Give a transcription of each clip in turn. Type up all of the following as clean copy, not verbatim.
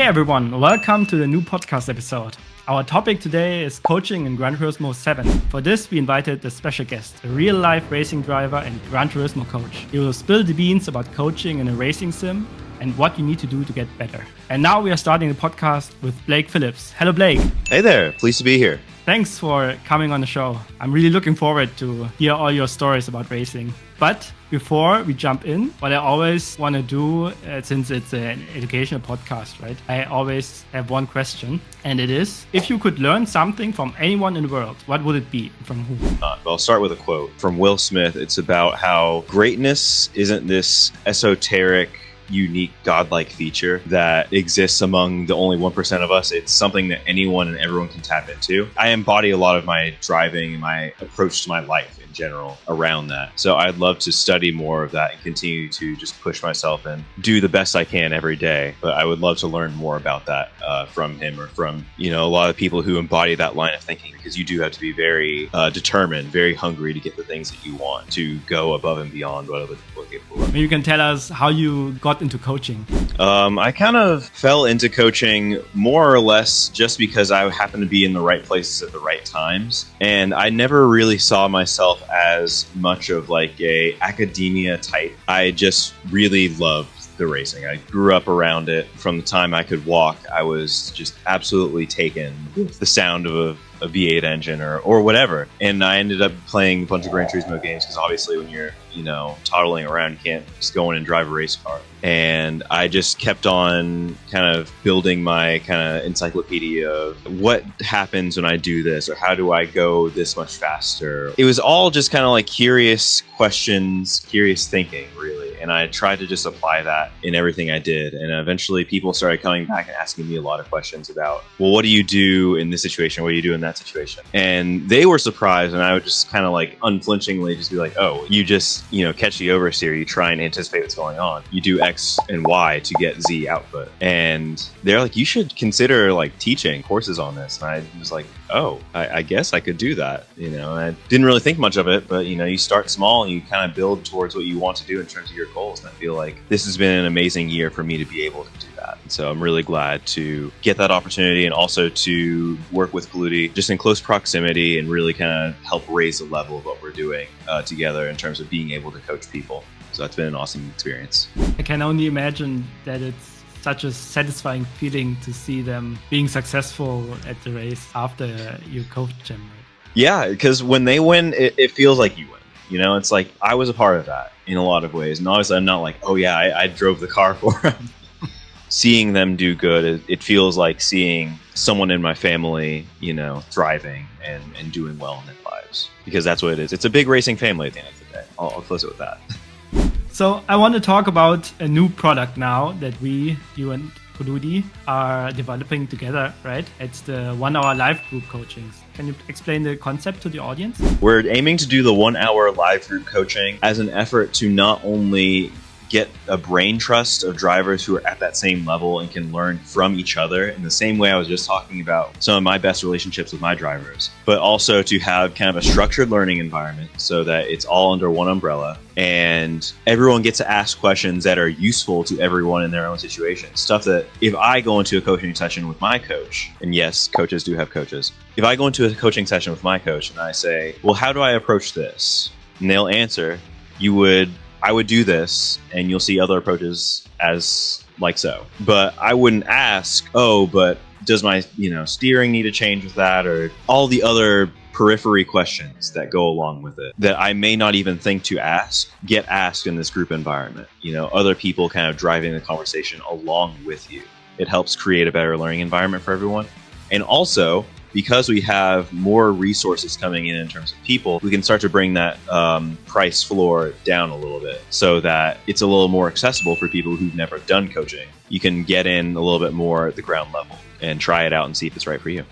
Hey everyone, welcome to the new podcast episode. Our topic today is coaching in Gran Turismo 7. For this, we invited a special guest, a real-life racing driver and Gran Turismo coach. He will spill the beans about coaching in a racing sim and what you need to do to get better. And now we are starting the podcast with Blayke Phillips. Hello, Blayke. Hey there, pleased to be here. Thanks for coming on the show. I'm really looking forward to hear all your stories about racing. But before we jump in, what I always want to do, since it's an educational podcast, right? I always have one question, and it is, if you could learn something from anyone in the world, what would it be? From who? I'll start with a quote from Will Smith. It's about how greatness isn't this esoteric, unique, godlike feature that exists among the only 1% of us. It's something that anyone and everyone can tap into. I embody a lot of my driving and my approach to my life in general around that. So I'd love to study more of that and continue to just push myself and do the best I can every day. But I would love to learn more about that from him or from, a lot of people who embody that line of thinking, because you do have to be very determined, very hungry to get the things that you want, to go above and beyond what other people are capable of. Maybe you can tell us how you got into coaching. I kind of fell into coaching more or less just because I happened to be in the right places at the right times. And I never really saw myself as much of like a academia type. I just really loved the racing. I grew up around it. From the time I could walk, I was just absolutely taken with the sound of a V8 engine or whatever. And I ended up playing a bunch of Gran Turismo games because obviously when you're, toddling around, you can't just go in and drive a race car. And I just kept on kind of building my kind of encyclopedia of what happens when I do this, or how do I go this much faster. It was all just kind of like curious questions, curious thinking, really. And I tried to just apply that in everything I did. And eventually people started coming back and asking me a lot of questions about, well, what do you do in this situation? What do you do in that situation? And they were surprised. And I would just kind of like unflinchingly just be like, oh, you just, catch the oversteer. You try and anticipate what's going on. You do X and Y to get Z output. And they're like, you should consider like teaching courses on this. And I was like, oh, I guess I could do that. And I didn't really think much of it, but you start small and you kind of build towards what you want to do in terms of your goals. And I feel like this has been an amazing year for me to be able to do that. And so I'm really glad to get that opportunity and also to work with Coludi just in close proximity and really kind of help raise the level of what we're doing together in terms of being able to coach people. So that's been an awesome experience. I can only imagine that it's such a satisfying feeling to see them being successful at the race after you coach them. Right? Yeah, because when they win, it feels like you win. It's like I was a part of that in a lot of ways. And obviously I'm not like, oh yeah, I drove the car for them. Seeing them do good, it feels like seeing someone in my family, thriving and doing well in their lives. Because that's what it is. It's a big racing family at the end of the day. I'll close it with that. So I want to talk about a new product now that you and Coludi are developing together, right? It's the 1 hour live group coachings. Can you explain the concept to the audience? We're aiming to do the 1 hour live group coaching as an effort to not only get a brain trust of drivers who are at that same level and can learn from each other in the same way I was just talking about some of my best relationships with my drivers, but also to have kind of a structured learning environment so that it's all under one umbrella and everyone gets to ask questions that are useful to everyone in their own situation. Stuff that if I go into a coaching session with my coach, and yes, coaches do have coaches. If I go into a coaching session with my coach and I say, well, how do I approach this? And they'll answer, I would do this, and you'll see other approaches as like so. But I wouldn't ask, oh, but does my steering need to change with that, or all the other periphery questions that go along with it that I may not even think to ask, get asked in this group environment. Other people kind of driving the conversation along with you. It helps create a better learning environment for everyone. And also, because we have more resources coming in terms of people, we can start to bring that price floor down a little bit so that it's a little more accessible for people who've never done coaching. You can get in a little bit more at the ground level and try it out and see if it's right for you.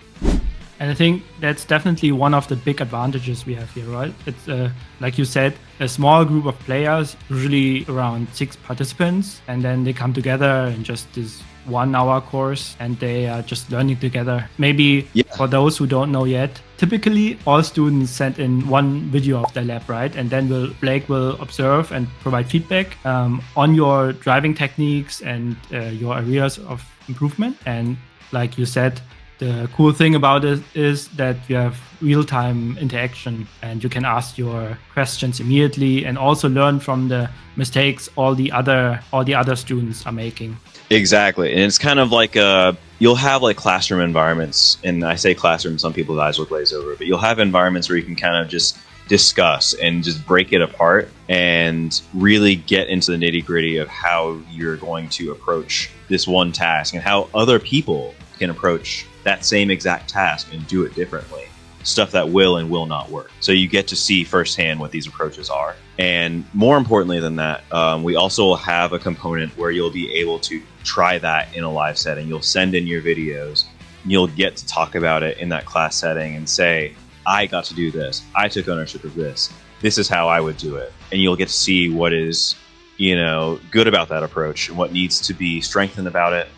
And I think that's definitely one of the big advantages we have here, right? It's, like you said, a small group of players, usually around 6 participants, and then they come together in just this 1 hour course and they are just learning together. Maybe for those who don't know yet, typically all students send in one video of their lab, right? And then Blayke will observe and provide feedback on your driving techniques and your areas of improvement. And like you said, the cool thing about it is that you have real-time interaction and you can ask your questions immediately and also learn from the mistakes all the other students are making. Exactly. And it's kind of like you'll have like classroom environments, and I say classroom, some people's eyes will glaze over, but you'll have environments where you can kind of just discuss and just break it apart and really get into the nitty-gritty of how you're going to approach this one task and how other people can approach that same exact task and do it differently. Stuff that will and will not work. So you get to see firsthand what these approaches are. And more importantly than that, we also will have a component where you'll be able to try that in a live setting. You'll send in your videos, and you'll get to talk about it in that class setting and say, I got to do this. I took ownership of this. This is how I would do it. And you'll get to see what is, good about that approach and what needs to be strengthened about it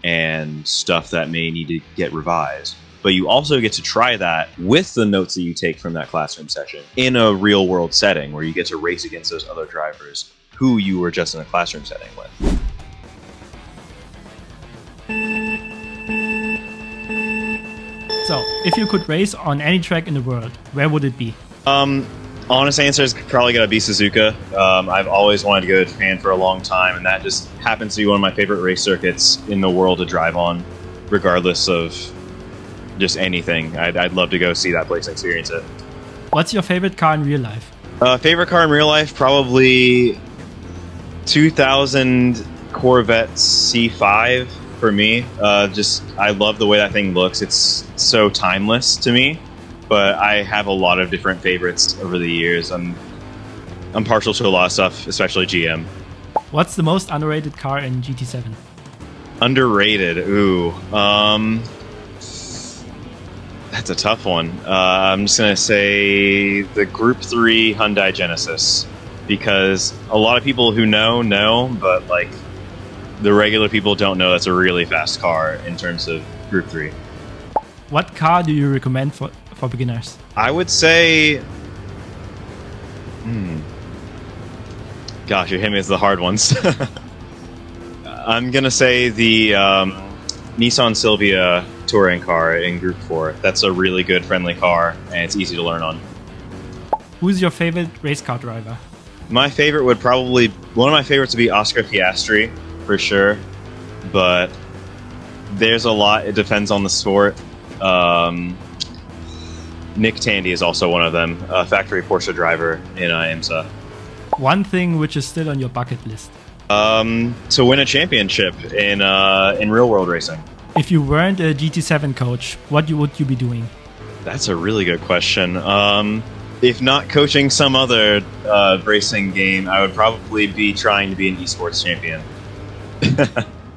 and stuff that may need to get revised. But you also get to try that with the notes that you take from that classroom session in a real world setting where you get to race against those other drivers who you were just in a classroom setting with. So, if you could race on any track in the world, where would it be? Honest answer is probably going to be Suzuka. I've always wanted to go to Japan for a long time, and that just happens to be one of my favorite race circuits in the world to drive on, regardless of just anything. I'd love to go see that place and experience it. What's your favorite car in real life? Favorite car in real life? Probably 2000 Corvette C5 for me. I love the way that thing looks. It's so timeless to me. But I have a lot of different favorites over the years. I'm partial to a lot of stuff, especially GM. What's the most underrated car in GT7? Underrated? Ooh. That's a tough one. I'm just going to say the Group 3 Hyundai Genesis. Because a lot of people who know, but like the regular people don't know that's a really fast car in terms of Group 3. What car do you recommend for beginners? I would say... Gosh, you're hitting me with the hard ones. I'm going to say the Nissan Silvia touring car in Group 4. That's a really good, friendly car, and it's easy to learn on. Who's your favorite race car driver? My favorite would probably... One of my favorites would be Oscar Piastri, for sure. But there's a lot. It depends on the sport. Nick Tandy is also one of them, a factory Porsche driver in IMSA. One thing which is still on your bucket list? To win a championship in real world racing. If you weren't a GT7 coach, what would you be doing? That's a really good question. If not coaching some other racing game, I would probably be trying to be an esports champion.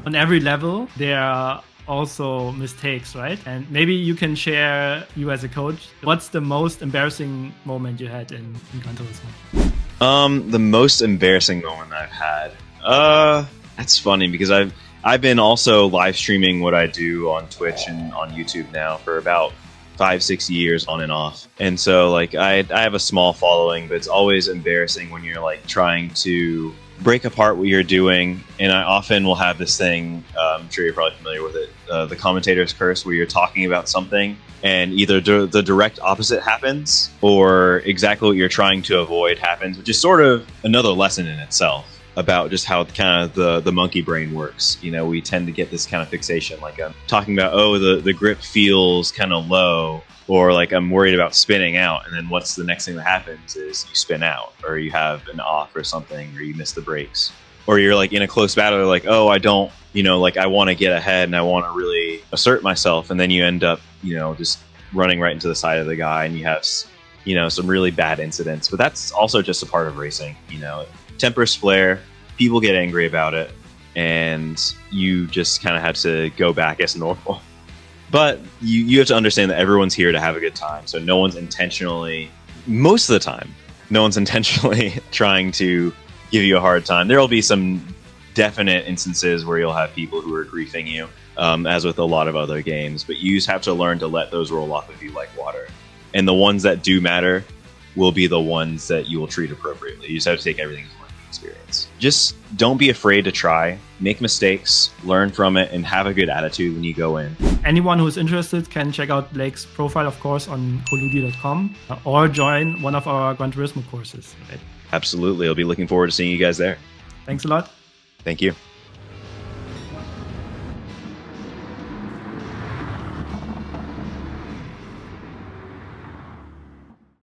On every level, there are also mistakes, right? And maybe you can share, you as a coach, what's the most embarrassing moment you had in Gran Turismo? The most embarrassing moment I've had. That's funny because I've been also live streaming what I do on Twitch and on YouTube now for about 5-6 years on and off. And so like I have a small following, but it's always embarrassing when you're like trying to break apart what you're doing. And I often will have this thing, I'm sure you're probably familiar with it, the commentator's curse, where you're talking about something and either the direct opposite happens or exactly what you're trying to avoid happens, which is sort of another lesson in itself about just how kind of the monkey brain works. We tend to get this kind of fixation, like I'm talking about, the grip feels kind of low, or like I'm worried about spinning out, and then what's the next thing that happens is you spin out, or you have an off or something, or you miss the brakes, or you're like in a close battle, like, I don't, like I want to get ahead and I want to really assert myself, and then you end up, just running right into the side of the guy, and you have, some really bad incidents. But that's also just a part of racing. Tempers flare, people get angry about it, and you just kind of have to go back as normal. But you have to understand that everyone's here to have a good time. So no one's intentionally, most of the time, no one's intentionally trying to give you a hard time. There will be some definite instances where you'll have people who are griefing you, as with a lot of other games. But you just have to learn to let those roll off of you like water. And the ones that do matter will be the ones that you will treat appropriately. You just have to take everything as one. experience. Just don't be afraid to try, make mistakes, learn from it, and have a good attitude when you go in. Anyone who's interested can check out Blayke's profile, of course, on coludi.com or join one of our Gran Turismo courses. Right? Absolutely. I'll be looking forward to seeing you guys there. Thanks a lot. Thank you.